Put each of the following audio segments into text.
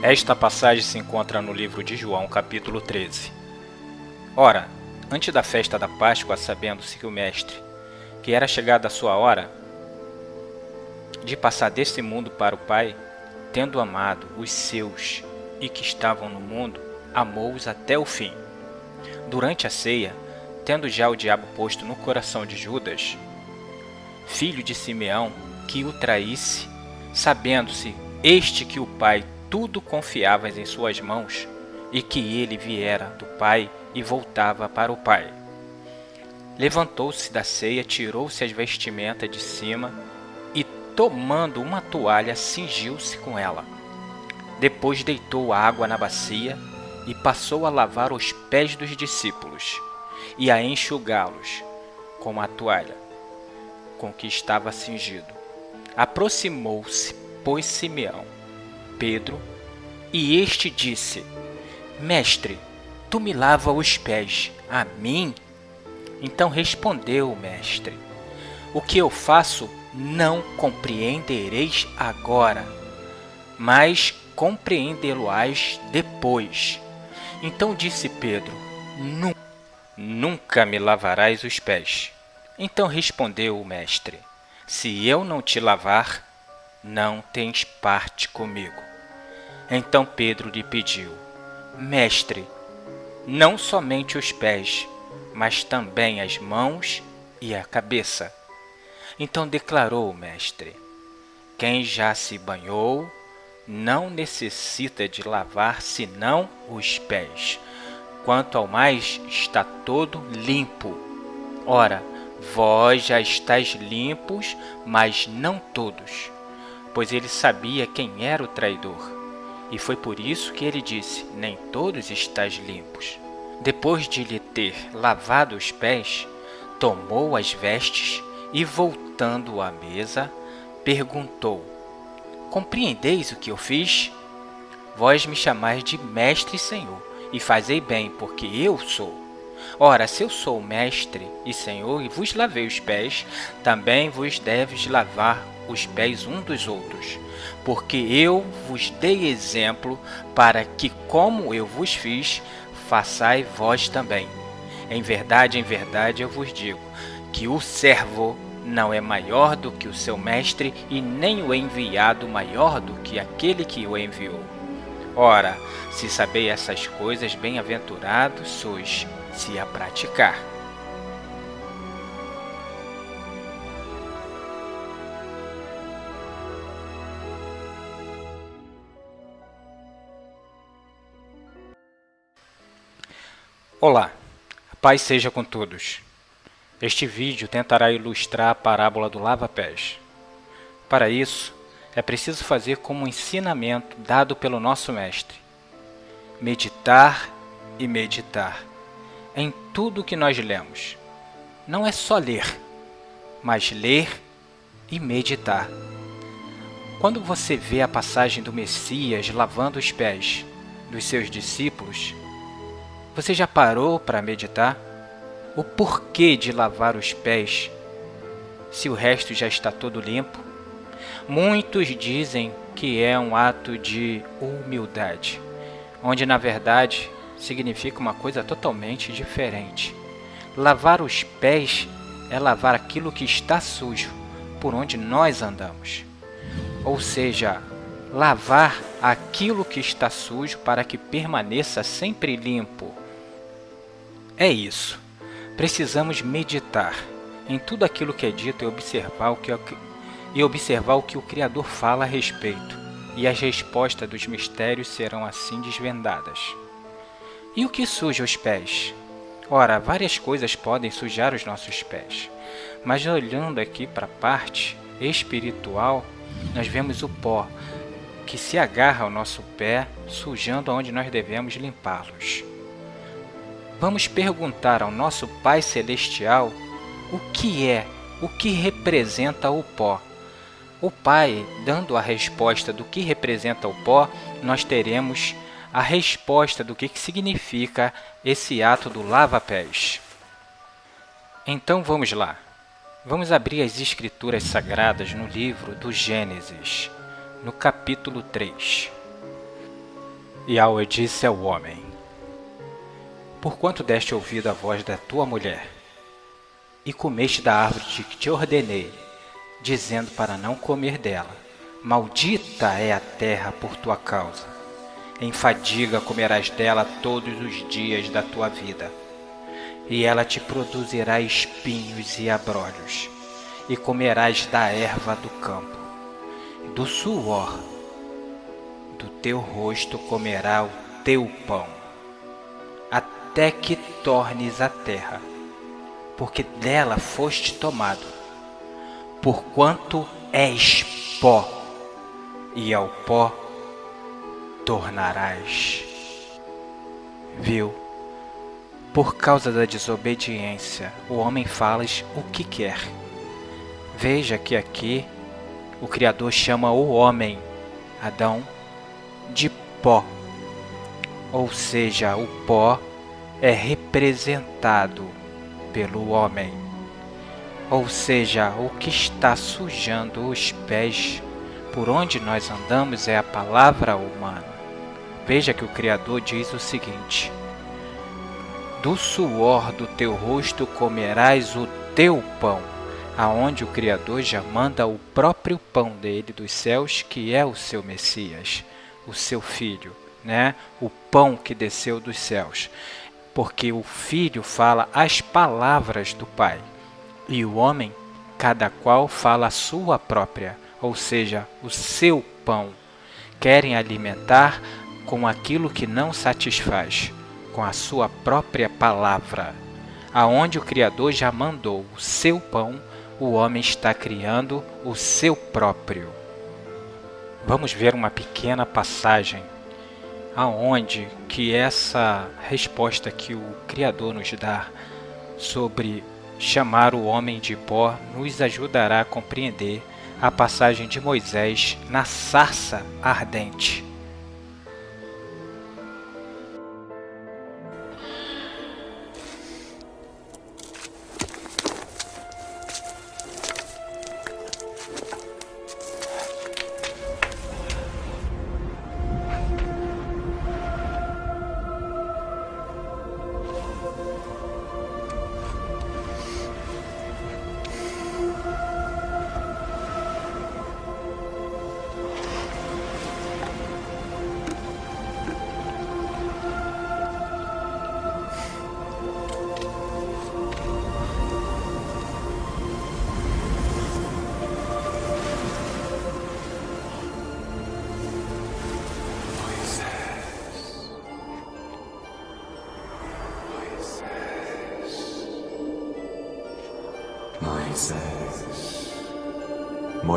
Esta passagem se encontra no livro de João, capítulo 13. Ora, antes da festa da Páscoa, sabendo-se que o Mestre, que era chegada a sua hora de passar deste mundo para o Pai, tendo amado os seus e que estavam no mundo, amou-os até o fim. Durante a ceia, tendo já o diabo posto no coração de Judas, filho de Simeão, que o traísse, sabendo-se este que o Pai tudo confiava em suas mãos, e que ele viera do Pai e voltava para o Pai. Levantou-se da ceia, tirou-se as vestimentas de cima e, tomando uma toalha, cingiu-se com ela. Depois deitou água na bacia e passou a lavar os pés dos discípulos e a enxugá-los com a toalha com que estava cingido. Aproximou-se, pois, Simeão, Pedro, e este disse: Mestre, tu me lavas os pés, a mim? Então respondeu o mestre: O que eu faço não compreendereis agora, mas compreendê-lo-ás depois. Então disse Pedro: Nunca me lavarás os pés. Então respondeu o mestre: Se eu não te lavar, não tens parte comigo. Então Pedro lhe pediu: Mestre, não somente os pés, mas também as mãos e a cabeça. Então declarou o mestre: Quem já se banhou não necessita de lavar senão os pés. Quanto ao mais, está todo limpo. Ora, vós já estáis limpos, mas não todos. Pois ele sabia quem era o traidor. E foi por isso que ele disse: Nem todos estáis limpos. Depois de lhe ter lavado os pés, tomou as vestes e, voltando à mesa, perguntou: Compreendeis o que eu fiz? Vós me chamais de Mestre e Senhor, e fazei bem, porque eu sou. Ora, se eu sou Mestre e Senhor e vos lavei os pés, também vos deves lavar os pés uns dos outros. Porque eu vos dei exemplo para que, como eu vos fiz, façais vós também. Em verdade, eu vos digo, que o servo não é maior do que o seu mestre, e nem o enviado maior do que aquele que o enviou. Ora, se sabeis essas coisas, bem-aventurados sois, se a praticar. Olá, a paz seja com todos. Este vídeo tentará ilustrar a parábola do lava-pés. Para isso, é preciso fazer como um ensinamento dado pelo nosso mestre: meditar e meditar em tudo que nós lemos. Não é só ler, mas ler e meditar. Quando você vê a passagem do Messias lavando os pés dos seus discípulos, você já parou para meditar? O porquê de lavar os pés, se o resto já está todo limpo? Muitos dizem que é um ato de humildade, onde na verdade significa uma coisa totalmente diferente. Lavar os pés é lavar aquilo que está sujo, por onde nós andamos. Ou seja, lavar aquilo que está sujo para que permaneça sempre limpo. É isso. Precisamos meditar em tudo aquilo que é dito e observar o que o Criador fala a respeito, e as respostas dos mistérios serão assim desvendadas. E o que suja os pés? Ora, várias coisas podem sujar os nossos pés, mas olhando aqui para a parte espiritual, nós vemos o pó que se agarra ao nosso pé, sujando onde nós devemos limpá-los. Vamos perguntar ao nosso Pai Celestial o que representa o pó. O Pai, dando a resposta do que representa o pó, nós teremos a resposta do que significa esse ato do lava-pés. Então vamos lá. Vamos abrir as Escrituras Sagradas no livro do Gênesis, no capítulo 3. E Yahweh disse ao homem: Porquanto deste ouvido à voz da tua mulher, e comeste da árvore de que te ordenei, dizendo para não comer dela, maldita é a terra por tua causa. Em fadiga comerás dela todos os dias da tua vida, e ela te produzirá espinhos e abrolhos, e comerás da erva do campo, do suor do teu rosto comerá o teu pão, até que tornes a terra, porque dela foste tomado, porquanto és pó, e ao pó tornarás. Viu? Por causa da desobediência, o homem fala o que quer. Veja que aqui o Criador chama o homem, Adão, de pó, ou seja, o pó é representado pelo homem, ou seja, o que está sujando os pés por onde nós andamos é a palavra humana. Veja que o Criador diz o seguinte: do suor do teu rosto comerás o teu pão, aonde o Criador já manda o próprio pão dele dos céus, que é o seu Messias, o seu Filho, né? O pão que desceu dos céus. Porque o Filho fala as palavras do Pai, e o homem, cada qual fala a sua própria, ou seja, o seu pão. Querem alimentar com aquilo que não satisfaz, com a sua própria palavra. Aonde o Criador já mandou o seu pão, o homem está criando o seu próprio. Vamos ver uma pequena passagem aonde que essa resposta que o Criador nos dá sobre chamar o homem de pó nos ajudará a compreender a passagem de Moisés na sarça ardente.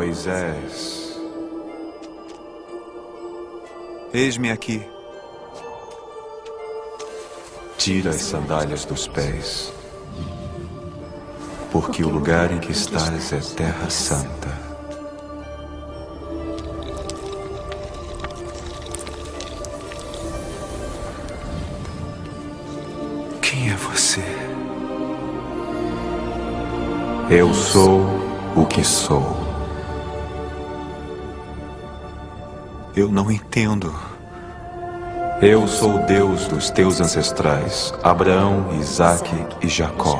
Moisés, eis-me aqui. Tira as sandálias dos pés, porque o lugar em que estás é terra santa. Quem é você? Eu sou o que sou. Eu não entendo. Eu sou o Deus dos teus ancestrais, Abraão, Isaque e Jacó.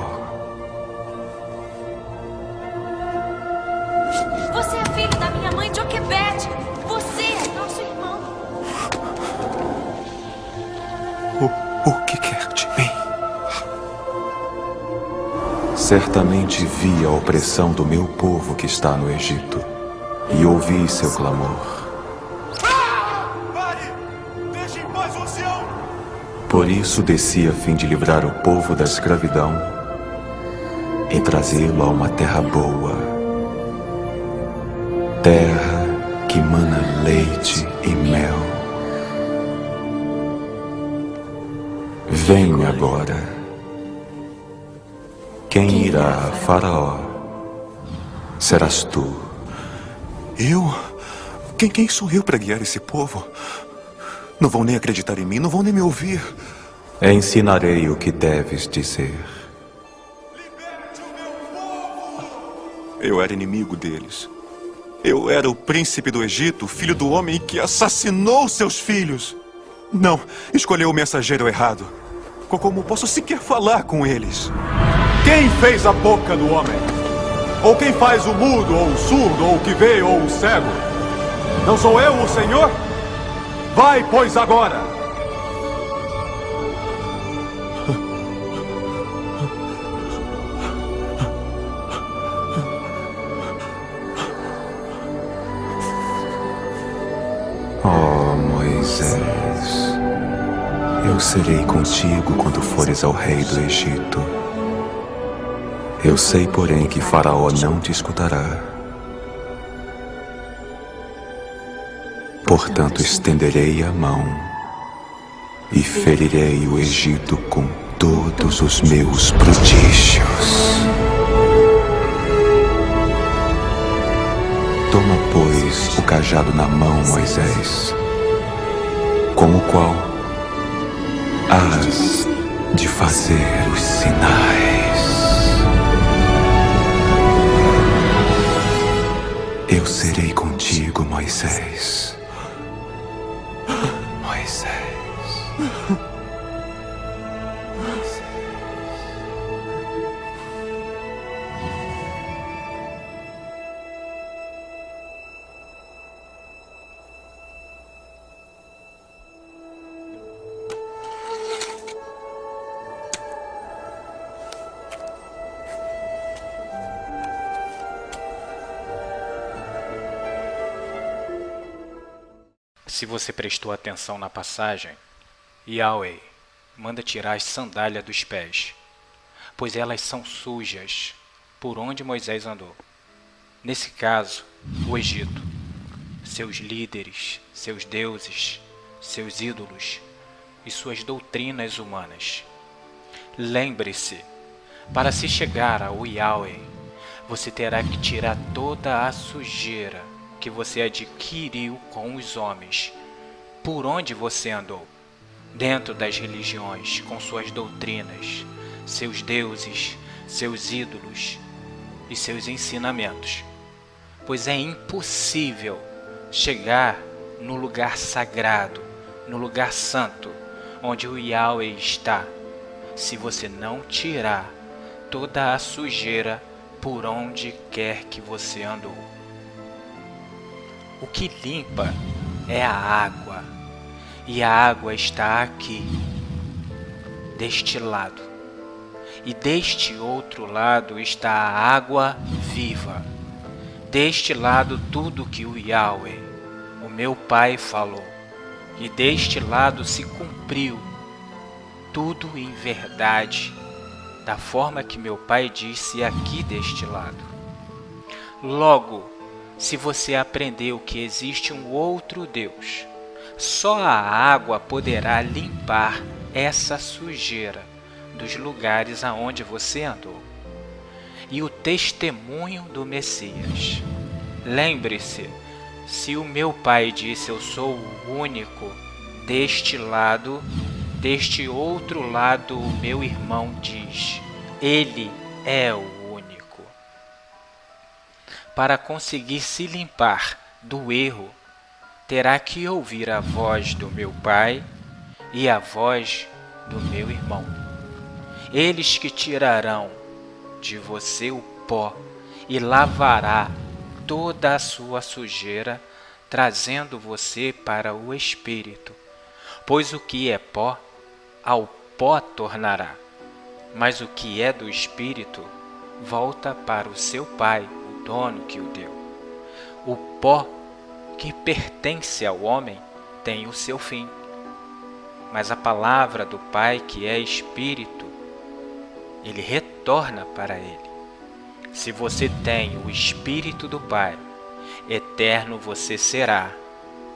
Você é filho da minha mãe Joquebede. Você é nosso irmão. O que quer de mim? Certamente vi a opressão do meu povo que está no Egito e ouvi seu clamor. Por isso desci a fim de livrar o povo da escravidão e trazê-lo a uma terra boa, terra que mana leite e mel. Vem agora. Quem irá a Faraó? Serás tu. Eu? Quem sou eu para guiar esse povo? Não vão nem acreditar em mim, não vão nem me ouvir. Ensinarei o que deves dizer. Eu era inimigo deles. Eu era o príncipe do Egito, filho do homem que assassinou seus filhos. Não, escolheu o mensageiro errado. Como posso sequer falar com eles? Quem fez a boca do homem? Ou quem faz o mudo, ou o surdo, ou o que vê, ou o cego? Não sou eu o Senhor? Vai, pois, agora! Oh, Moisés, eu serei contigo quando fores ao rei do Egito. Eu sei, porém, que Faraó não te escutará. Portanto, estenderei a mão e ferirei o Egito com todos os meus prodígios. Toma, pois, o cajado na mão, Moisés, com o qual hás de fazer os sinais. Eu serei contigo, Moisés. Moisés. Se você prestou atenção na passagem, Yahweh manda tirar as sandálias dos pés, pois elas são sujas por onde Moisés andou. Nesse caso, o Egito, seus líderes, seus deuses, seus ídolos e suas doutrinas humanas. Lembre-se, para se chegar ao Yahweh, você terá que tirar toda a sujeira que você adquiriu com os homens, por onde você andou, dentro das religiões, com suas doutrinas, seus deuses, seus ídolos e seus ensinamentos. Pois é impossível chegar no lugar sagrado, no lugar santo, onde o Yahweh está, se você não tirar toda a sujeira por onde quer que você andou. O que limpa é a água, e a água está aqui, deste lado. E deste outro lado está a água viva. Deste lado tudo que o Yahweh, o meu Pai, falou. E deste lado se cumpriu tudo em verdade, da forma que meu Pai disse aqui deste lado. Logo, se você aprendeu que existe um outro Deus, só a água poderá limpar essa sujeira dos lugares aonde você andou. E o testemunho do Messias. Lembre-se, se o meu Pai disse eu sou o único deste lado, deste outro lado o meu irmão diz, ele é o único. Para conseguir se limpar do erro, terá que ouvir a voz do meu Pai e a voz do meu irmão. Eles que tirarão de você o pó e lavará toda a sua sujeira, trazendo você para o Espírito. Pois o que é pó, ao pó tornará. Mas o que é do Espírito, volta para o seu Pai, o dono que o deu. O pó que pertence ao homem tem o seu fim. Mas a palavra do Pai, que é Espírito, ele retorna para ele. Se você tem o Espírito do Pai, eterno você será,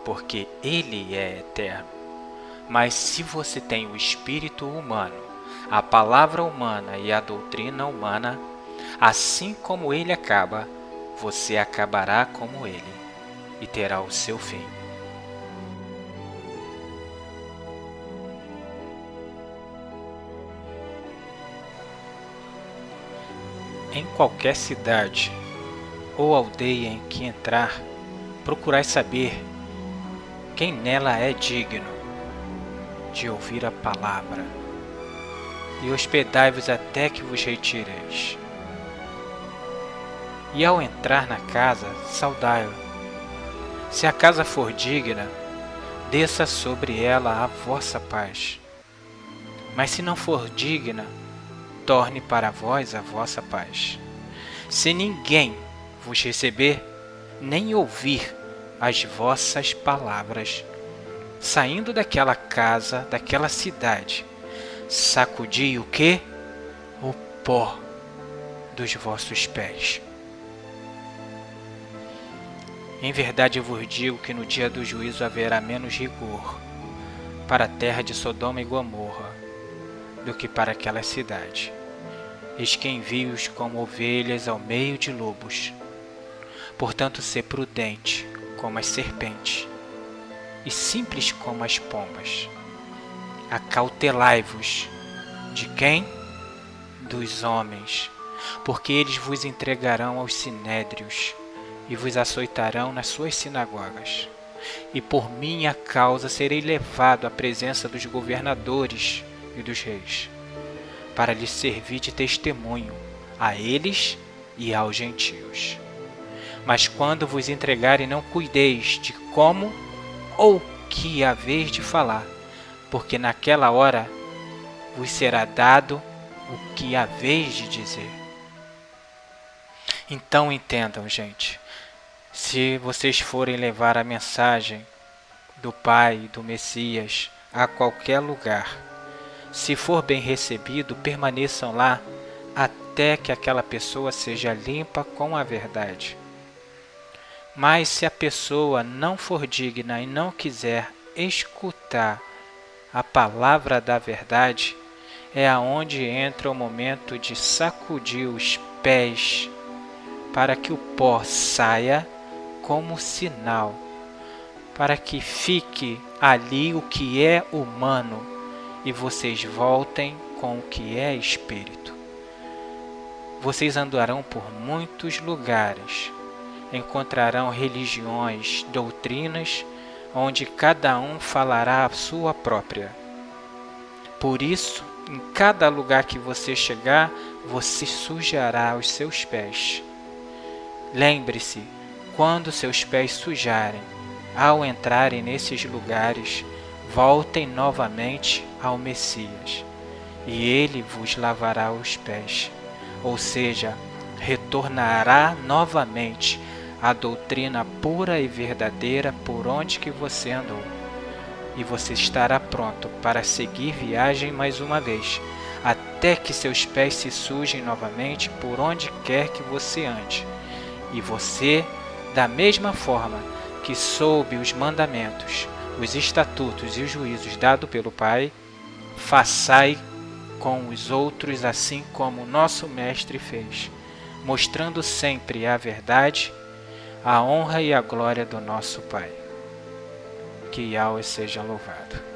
porque ele é eterno. Mas se você tem o espírito humano, a palavra humana e a doutrina humana, assim como ele acaba, você acabará como ele e terá o seu fim. Em qualquer cidade ou aldeia em que entrar, procurai saber quem nela é digno de ouvir a palavra, e hospedai-vos até que vos retireis. E ao entrar na casa, saudai-o. Se a casa for digna, desça sobre ela a vossa paz. Mas se não for digna, torne para vós a vossa paz. Se ninguém vos receber, nem ouvir as vossas palavras, saindo daquela casa, daquela cidade, sacudi o quê? O pó dos vossos pés. Em verdade eu vos digo que no dia do juízo haverá menos rigor para a terra de Sodoma e Gomorra do que para aquela cidade. Eis que envio-os como ovelhas ao meio de lobos. Portanto, sê prudente como as serpentes e simples como as pombas. Acautelai-vos de quem? Dos homens, porque eles vos entregarão aos sinédrios e vos açoitarão nas suas sinagogas. E por minha causa serei levado à presença dos governadores e dos reis, para lhes servir de testemunho a eles e aos gentios. Mas quando vos entregarem, não cuideis de como ou que haveis de falar, porque naquela hora vos será dado o que haveis de dizer. Então entendam, gente, se vocês forem levar a mensagem do Pai e do Messias a qualquer lugar, se for bem recebido, permaneçam lá até que aquela pessoa seja limpa com a verdade. Mas se a pessoa não for digna e não quiser escutar a palavra da verdade, é aonde entra o momento de sacudir os pés para que o pó saia como sinal, para que fique ali o que é humano e vocês voltem com o que é espírito. Vocês andarão por muitos lugares, encontrarão religiões, doutrinas, onde cada um falará a sua própria. Por isso, em cada lugar que você chegar, você sujará os seus pés. Lembre-se, quando seus pés sujarem, ao entrarem nesses lugares, voltem novamente ao Messias, e ele vos lavará os pés, ou seja, retornará novamente à doutrina pura e verdadeira por onde que você andou, e você estará pronto para seguir viagem mais uma vez, até que seus pés se sujem novamente por onde quer que você ande, e você, da mesma forma que soube os mandamentos, os estatutos e os juízos dados pelo Pai, façai com os outros assim como o nosso Mestre fez, mostrando sempre a verdade, a honra e a glória do nosso Pai. Que Yahweh seja louvado.